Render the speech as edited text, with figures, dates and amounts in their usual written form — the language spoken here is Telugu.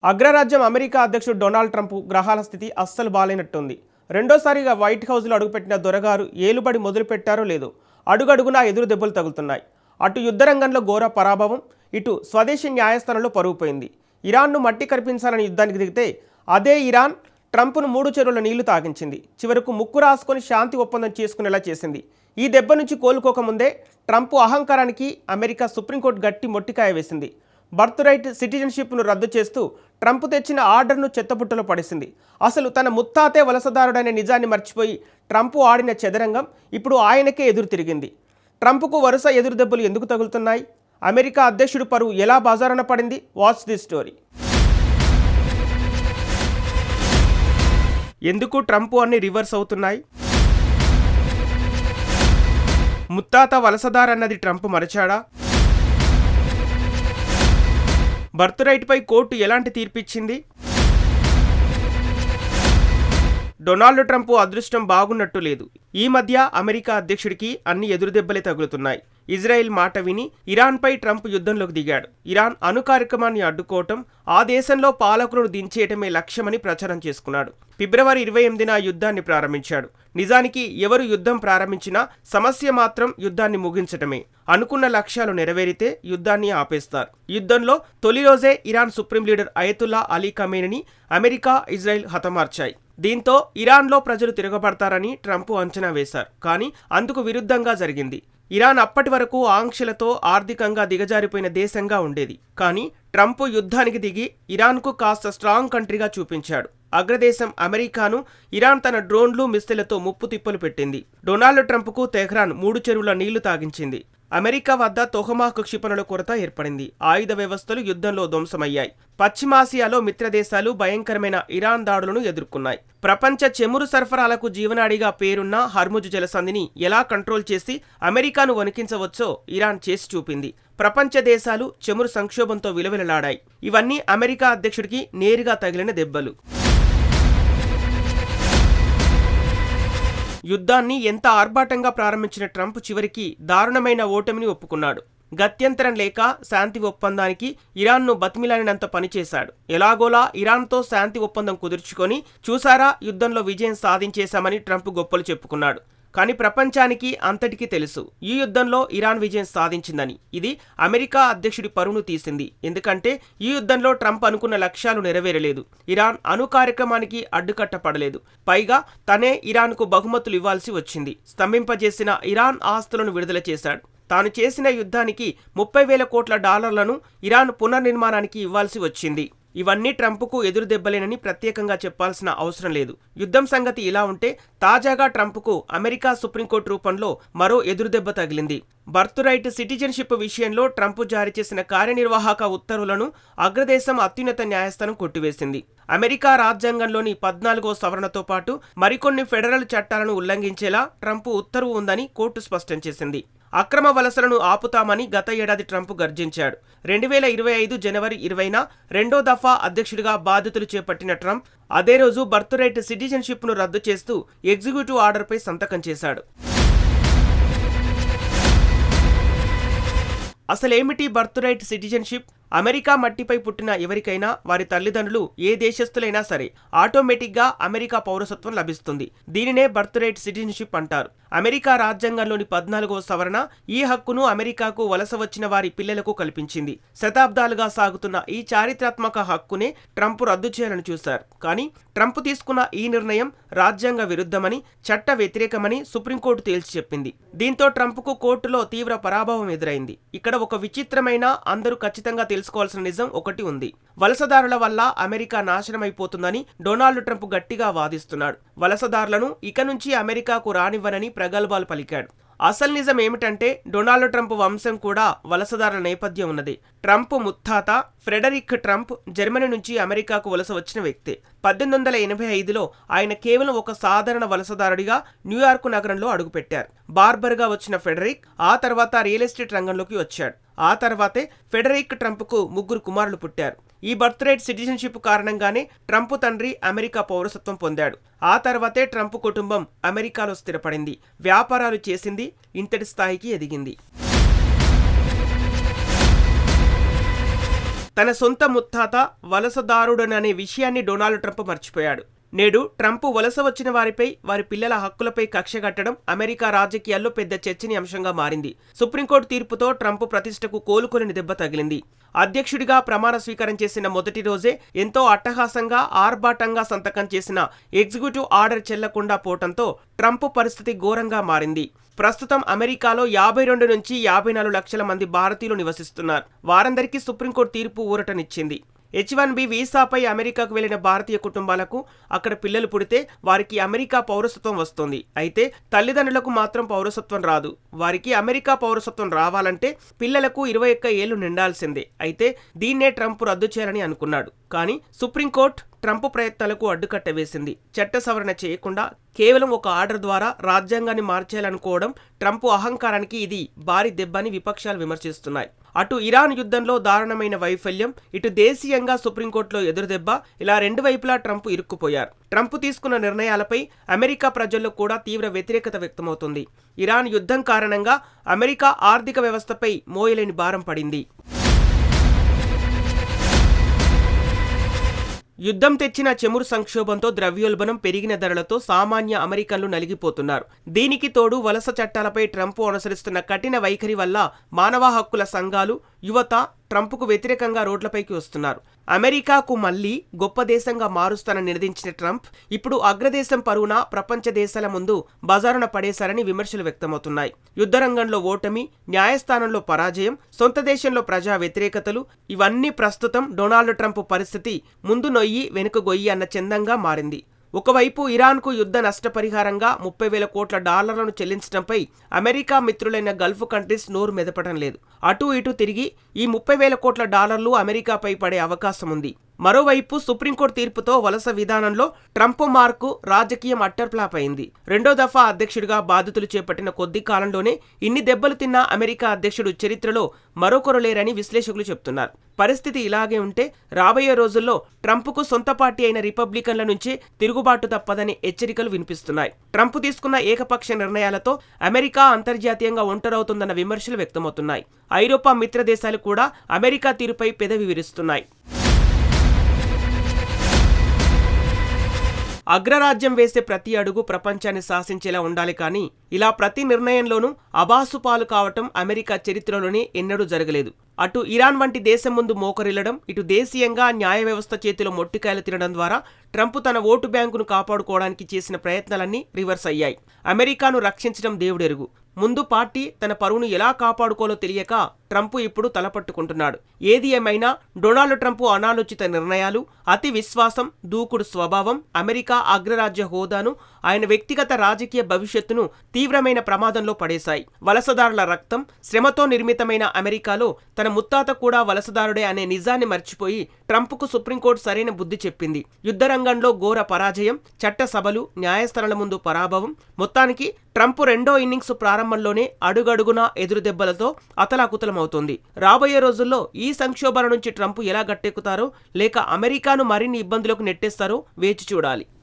అగ్రరాజ్యం అమెరికా అధ్యక్షుడు డొనాల్డ్ ట్రంప్ గ్రహాల స్థితి అస్సలు బాలేనట్టుంది. రెండోసారిగా వైట్ హౌస్లో అడుగుపెట్టిన దొరగారు ఏలుబడి మొదలుపెట్టారో లేదో అడుగడుగునా ఎదురు దెబ్బలు తగులుతున్నాయి. అటు యుద్ధరంగంలో ఘోర పరాభవం, ఇటు స్వదేశీ న్యాయస్థానంలో పరువు పోయింది. ఇరాన్ను మట్టి కరిపించాలని యుద్ధానికి దిగితే అదే ఇరాన్ ట్రంప్ను 3 చెరువుల నీళ్లు తాగించింది. చివరకు ముక్కు రాసుకొని శాంతి ఒప్పందం చేసుకునేలా చేసింది. ఈ దెబ్బ నుంచి కోలుకోకముందే ట్రంప్ అహంకారానికి అమెరికా సుప్రీంకోర్టు గట్టి మొట్టికాయ వేసింది. బర్త్ రైట్ సిటిజన్షిప్ను రద్దు చేస్తూ ట్రంప్ తెచ్చిన ఆర్డర్ను చెత్తపుట్టలో పడేసింది. అసలు తన ముత్తాతే వలసదారుడనే నిజాన్ని మర్చిపోయి ట్రంప్ ఆడిన చదరంగం ఇప్పుడు ఆయనకే ఎదురు తిరిగింది. ట్రంప్కు వరుస ఎదురు దెబ్బలు ఎందుకు తగులుతున్నాయి? అమెరికా అధ్యక్షుడు పరువు ఎలా బజారున పడింది? Watch the story. ఎందుకు ట్రంప్ అన్ని రివర్స్ అవుతున్నాయి? ముత్తాత వలసదారన్నది ట్రంప్ మరచాడా? బర్త్ రైట్పై కోర్టు ఎలాంటి తీర్పిచ్చింది? డొనాల్డ్ ట్రంప్ అదృష్టం బాగున్నట్టు లేదు. ఈ మధ్య అమెరికా అధ్యక్షుడికి అన్ని ఎదురుదెబ్బలే తగులుతున్నాయి. ఇజ్రాయెల్ మాట విని ఇరాన్పై ట్రంప్ యుద్ధంలోకి దిగాడు. ఇరాన్ అణు కార్యక్రమాన్ని అడ్డుకోవటం, ఆ దేశంలో పాలకులను దించేయటమే లక్ష్యమని ప్రచారం చేసుకున్నాడు. ఫిబ్రవరి 28న యుద్ధాన్ని ప్రారంభించాడు. నిజానికి ఎవరు యుద్ధం ప్రారంభించినా సమస్య మాత్రం యుద్ధాన్ని ముగించటమే. అనుకున్న లక్ష్యాలు నెరవేరితే యుద్ధాన్ని ఆపేస్తారు. యుద్ధంలో తొలి రోజే Iran supreme leader Ayatollah Ali ఖమేనీని అమెరికా, ఇజ్రాయెల్ హతమార్చాయి. దీంతో ఇరాన్లో ప్రజలు తిరగబడతారని ట్రంప్ అంచనా వేశారు. కానీ అందుకు విరుద్ధంగా జరిగింది. ఇరాన్ అప్పటి వరకు ఆంక్షలతో ఆర్థికంగా దిగజారిపోయిన దేశంగా ఉండేది. కానీ ట్రంప్ యుద్ధానికి దిగి ఇరాన్కు కాస్త స్ట్రాంగ్ కంట్రీగా చూపించాడు. అగ్రదేశం అమెరికాను ఇరాన్ తన డ్రోన్లు, మిస్సైళ్లతో ముప్పు తిప్పలు పెట్టింది. డొనాల్డ్ ట్రంప్కు తెహ్రాన్ 3 చెరువుల నీళ్లు తాగించింది. అమెరికా వద్ద తొహమాక్ క్షిపణుల కొరత ఏర్పడింది. ఆయుధ వ్యవస్థలు యుద్ధంలో ధ్వంసమయ్యాయి. పశ్చిమాసియాలో మిత్రదేశాలు భయంకరమైన ఇరాన్ దాడులను ఎదుర్కొన్నాయి. ప్రపంచ చెమురు సరఫరాలకు జీవనాడిగా పేరున్న హర్ముజ్ జలసంధిని ఎలా కంట్రోల్ చేసి అమెరికాను వణికించవచ్చో ఇరాన్ చేసి చూపింది. ప్రపంచ దేశాలు చెమురు సంక్షోభంతో విలవిలలాడాయి. ఇవన్నీ అమెరికా అధ్యక్షుడికి నేరుగా తగిలిన దెబ్బలు. యుద్ధాన్ని ఎంత ఆర్భాటంగా ప్రారంభించిన ట్రంప్ చివరికి దారుణమైన ఓటమిని ఒప్పుకున్నాడు. గత్యంతరం లేక శాంతి ఒప్పందానికి ఇరాన్ను బతిమిలాడినంత పనిచేశాడు. ఎలాగోలా ఇరాన్తో శాంతి ఒప్పందం కుదుర్చుకొని చూసారా యుద్ధంలో విజయం సాధించేశామని ట్రంప్ గొప్పలు చెప్పుకున్నాడు. కానీ ప్రపంచానికి అంతటికీ తెలుసు ఈ యుద్ధంలో ఇరాన్ విజయం సాధించిందని. ఇది అమెరికా అధ్యక్షుడి పరువును తీసింది. ఎందుకంటే ఈ యుద్ధంలో ట్రంప్ అనుకున్న లక్ష్యాలు నెరవేరలేదు. ఇరాన్ అణు కార్యక్రమానికి అడ్డుకట్టపడలేదు. పైగా తనే ఇరాన్కు బహుమతులు ఇవ్వాల్సి వచ్చింది. స్తంభింపజేసిన ఇరాన్ ఆస్తులను విడుదల చేశాడు. తాను చేసిన యుద్ధానికి $30,000 కోట్ల ఇరాన్ పునర్నిర్మాణానికి ఇవ్వాల్సి వచ్చింది. ఇవన్నీ ట్రంప్కు ఎదురు దెబ్బలేనని ప్రత్యేకంగా చెప్పాల్సిన అవసరం లేదు. యుద్ధం సంగతి ఇలా ఉంటే తాజాగా ట్రంప్కు అమెరికా సుప్రీంకోర్టు రూపంలో మరో ఎదురుదెబ్బ తగిలింది. బర్త్ రైట్ సిటిజన్షిప్ విషయంలో ట్రంప్ జారీ చేసిన కార్యనిర్వాహక ఉత్తర్వులను అగ్రదేశం అత్యున్నత న్యాయస్థానం కొట్టివేసింది. అమెరికా రాజ్యాంగంలోని 14వ సవరణతో పాటు మరికొన్ని ఫెడరల్ చట్టాలను ఉల్లంఘించేలా ట్రంప్ ఉత్తర్వు ఉందని కోర్టు స్పష్టం చేసింది. అక్రమ వలసలను ఆపుతామని గత ఏడాది ట్రంప్ గర్జించాడు. 2025 జనవరి 20న రెండో దఫా అధ్యక్షుడిగా బాధ్యతలు చేపట్టిన ట్రంప్ అదే రోజు బర్త్ రైట్ సిటిజన్షిప్ను రద్దు చేస్తూ ఎగ్జిక్యూటివ్ ఆర్డర్పై సంతకం చేశాడు. అసలేమిటి బర్త్ రైట్ సిటిజన్షిప్? అమెరికా మట్టిపై పుట్టిన ఎవరికైనా వారి తల్లిదండ్రులు ఏ దేశస్థులైనా సరే ఆటోమేటిక్గా అమెరికా పౌరసత్వం లభిస్తుంది. దీనినే బర్త్ రైట్ సిటిజన్షిప్ అంటారు. అమెరికా రాజ్యాంగంలోని 14వ సవరణ ఈ హక్కును అమెరికాకు వలస వచ్చిన వారి పిల్లలకు కల్పించింది. శతాబ్దాలుగా సాగుతున్న ఈ చారిత్రాత్మక హక్కునే ట్రంప్ రద్దు చేయాలని చూశారు. కానీ ట్రంప్ తీసుకున్న ఈ నిర్ణయం రాజ్యాంగ విరుద్ధమని, చట్ట వ్యతిరేకమని సుప్రీంకోర్టు తేల్చి చెప్పింది. దీంతో ట్రంప్కు కోర్టులో తీవ్ర పరాభవం ఎదురైంది. ఇక్కడ ఒక విచిత్రమైన, అందరూ ఖచ్చితంగా తెలుసుకోవాల్సిన నిజం ఒకటి ఉంది. వలసదారుల వల్ల అమెరికా నాశనమైపోతుందని డొనాల్డ్ ట్రంప్ గట్టిగా వాదిస్తున్నాడు. వలసదారులను ఇక నుంచి అమెరికాకు రానివ్వనని ప్రగల్భాలు పలికాడు. అసలు నిజం ఏమిటంటే డొనాల్డ్ ట్రంప్ వంశం కూడా వలసదారుల నేపథ్యం ఉన్నది. ట్రంప్ ముత్తాత ఫ్రెడరిక్ ట్రంప్ జర్మనీ నుంచి అమెరికాకు వలస వచ్చిన వ్యక్తే. 1885లో ఆయన కేవలం ఒక సాధారణ వలసదారుడిగా న్యూయార్క్ నగరంలో అడుగుపెట్టారు. బార్బర్గా వచ్చిన ఫెడరిక్ ఆ తర్వాత రియల్ ఎస్టేట్ రంగంలోకి వచ్చాడు. ఆ తర్వాతే ఫెడరిక్ ట్రంప్కు 3 కుమారులు పుట్టారు. ఈ బర్త్ రైట్ సిటిజన్షిప్ కారణంగానే ట్రంప్ తండ్రి అమెరికా పౌరసత్వం పొందాడు. ఆ తర్వాతే ట్రంప్ కుటుంబం అమెరికాలో స్థిరపడింది, వ్యాపారాలు చేసింది, ఇంతటి స్థాయికి ఎదిగింది. తన సొంత ముత్తాత వలసదారుడననే విషయాన్ని డొనాల్డ్ ట్రంప్ మర్చిపోయాడు. నేడు ట్రంప్ వలస వచ్చిన వారిపై, వారి పిల్లల హక్కులపై కక్షగట్టడం అమెరికా రాజకీయాల్లో పెద్ద చర్చనీయాంశంగా మారింది. సుప్రీంకోర్టు తీర్పుతో ట్రంప్ ప్రతిష్టకు కోలుకోలేని దెబ్బ తగిలింది. అధ్యక్షుడిగా ప్రమాణ స్వీకారం చేసిన మొదటి రోజే ఎంతో అట్టహాసంగా, ఆర్భాటంగా సంతకం చేసిన ఎగ్జిక్యూటివ్ ఆర్డర్ చెల్లకుండా పోవడంతో ట్రంప్ పరిస్థితి ఘోరంగా మారింది. ప్రస్తుతం అమెరికాలో 52 నుంచి 54 లక్షల మంది భారతీయులు నివసిస్తున్నారు. వారందరికీ సుప్రీంకోర్టు తీర్పు ఊరటనిచ్చింది. H-1B వీసాపై అమెరికాకు వెళ్లిన భారతీయ కుటుంబాలకు అక్కడ పిల్లలు పుడితే వారికి అమెరికా పౌరసత్వం వస్తుంది. అయితే తల్లిదండ్రులకు మాత్రం పౌరసత్వం రాదు. వారికి అమెరికా పౌరసత్వం రావాలంటే పిల్లలకు 21 ఏళ్లు నిండాల్సిందే. అయితే దీన్నే ట్రంప్ రద్దు చేయాలని అనుకున్నాడు. కానీ సుప్రీంకోర్టు ట్రంప్ ప్రయత్నాలకు అడ్డుకట్ట వేసింది. చట్ట సవరణ చేయకుండా కేవలం ఒక ఆర్డర్ ద్వారా రాజ్యాంగాన్ని మార్చేయాలనుకోవడం ట్రంప్ అహంకారానికి ఇది భారీ దెబ్బని విపక్షాలు విమర్శిస్తున్నాయి. అటు ఇరాన్ యుద్ధంలో దారుణమైన వైఫల్యం, ఇటు దేశీయంగా సుప్రీంకోర్టులో ఎదురుదెబ్బ, ఇలా రెండు వైపులా ట్రంప్ ఇరుక్కుపోయారు. ట్రంప్ తీసుకున్న నిర్ణయాలపై అమెరికా ప్రజల్లో కూడా తీవ్ర వ్యతిరేకత వ్యక్తమవుతుంది. ఇరాన్ యుద్ధం కారణంగా అమెరికా ఆర్థిక వ్యవస్థపై మోయలేని భారం పడింది. యుద్ధం తెచ్చిన చమురు సంక్షోభంతో ద్రవ్యోల్బణం, పెరిగిన ధరలతో సామాన్య అమెరికన్లు నలిగిపోతున్నారు. దీనికి తోడు వలస చట్టాలపై ట్రంప్ అనుసరిస్తున్న కఠిన వైఖరి వల్ల మానవ హక్కుల సంఘాలు, యువత ట్రంప్కు వ్యతిరేకంగా రోడ్లపైకి వస్తున్నారు. అమెరికాకు మళ్లీ గొప్ప దేశంగా మారుస్తానని నినదించిన ట్రంప్ ఇప్పుడు అగ్రదేశం పరువున ప్రపంచ దేశాల ముందు బజారున పడేశారని విమర్శలు వ్యక్తమవుతున్నాయి. యుద్ధరంగంలో ఓటమి, న్యాయస్థానంలో పరాజయం, సొంత దేశంలో ప్రజా వ్యతిరేకతలు, ఇవన్నీ ప్రస్తుతం డొనాల్డ్ ట్రంప్ పరిస్థితి ముందు నొయ్యి వెనుక గొయ్యి అన్న చందంగా మారింది. ఒకవైపు ఇరాన్కు యుద్ధ నష్టపరిహారంగా $30,000 కోట్ల చెల్లించడంపై అమెరికా మిత్రులైన గల్ఫ్ కంట్రీస్ నోరు మెదపడం లేదు. అటూ ఇటూ తిరిగి ఈ $30,000 కోట్ల అమెరికాపై పడే అవకాశం ఉంది. మరోవైపు సుప్రీంకోర్టు తీర్పుతో వలస విధానంలో ట్రంప్ మార్కు రాజకీయం అట్టర్ఫ్లాప్ అయింది. రెండో దఫా అధ్యక్షుడిగా బాధ్యతలు చేపట్టిన కొద్ది కాలంలోనే ఇన్ని దెబ్బలు తిన్న అమెరికా అధ్యక్షుడు చరిత్రలో మరొకరు లేరని విశ్లేషకులు చెబుతున్నారు. పరిస్థితి ఇలాగే ఉంటే రాబోయే రోజుల్లో ట్రంప్కు సొంత పార్టీ అయిన రిపబ్లికన్ల నుంచే తిరుగుబాటు తప్పదని హెచ్చరికలు వినిపిస్తున్నాయి. ట్రంప్ తీసుకున్న ఏకపక్ష నిర్ణయాలతో అమెరికా అంతర్జాతీయంగా ఒంటరవుతుందన్న విమర్శలు వ్యక్తమవుతున్నాయి. ఐరోపా మిత్ర దేశాలు కూడా అమెరికా తీరుపై పెదవి విరుస్తున్నాయి. అగ్రరాజ్యం వేసే ప్రతి అడుగు ప్రపంచాన్ని శాసించేలా ఉండాలి, కానీ ఇలా ప్రతి నిర్ణయంలోనూ అబాసుపాలు కావటం అమెరికా చరిత్రలోనే ఎన్నడూ జరగలేదు. అటు ఇరాన్ వంటి దేశం ముందు మోకరిల్లడం, ఇటు దేశీయంగా న్యాయ వ్యవస్థ చేతిలో మొట్టికాయలు తినడం ద్వారా ట్రంప్ తన ఓటు బ్యాంకును కాపాడుకోవడానికి చేసిన ప్రయత్నాలన్నీ రివర్స్ అయ్యాయి. అమెరికాను రక్షించడం దేవుడెరుగు. ముందు పార్టీ తన పరువును ఎలా కాపాడుకోవాలో తెలియక ట్రంప్ ఇప్పుడు తలపట్టుకుంటున్నాడు. ఏది ఏమైనా డొనాల్డ్ ట్రంప్ అనాలోచిత నిర్ణయాలు, అతి విశ్వాసం, దూకుడు స్వభావం అమెరికా అగ్రరాజ్య హోదాను, ఆయన వ్యక్తిగత రాజకీయ భవిష్యత్తును తీవ్రమైన ప్రమాదంలో పడేశాయి. వలసదారుల రక్తం, శ్రమతో నిర్మితమైన అమెరికాలో తన ముత్తాత కూడా వలసదారుడే అనే నిజాన్ని మర్చిపోయి ట్రంప్కు సుప్రీంకోర్టు సరైన బుద్ధి చెప్పింది. యుద్ధరంగంలో ఘోర పరాజయం, చట్టసభలు, న్యాయస్థానాల ముందు పరాభవం, మొత్తానికి ట్రంప్ రెండో ఇన్నింగ్స్ ప్రారంభంలోనే అడుగడుగునా ఎదురుదెబ్బలతో అతలాకుతలమవుతోంది. రాబోయే రోజుల్లో ఈ సంక్షోభాల నుంచి ట్రంప్ ఎలా గట్టెక్కుతారో, లేక అమెరికాను మరిన్ని ఇబ్బందులకు నెట్టేస్తారో వేచి చూడాలి.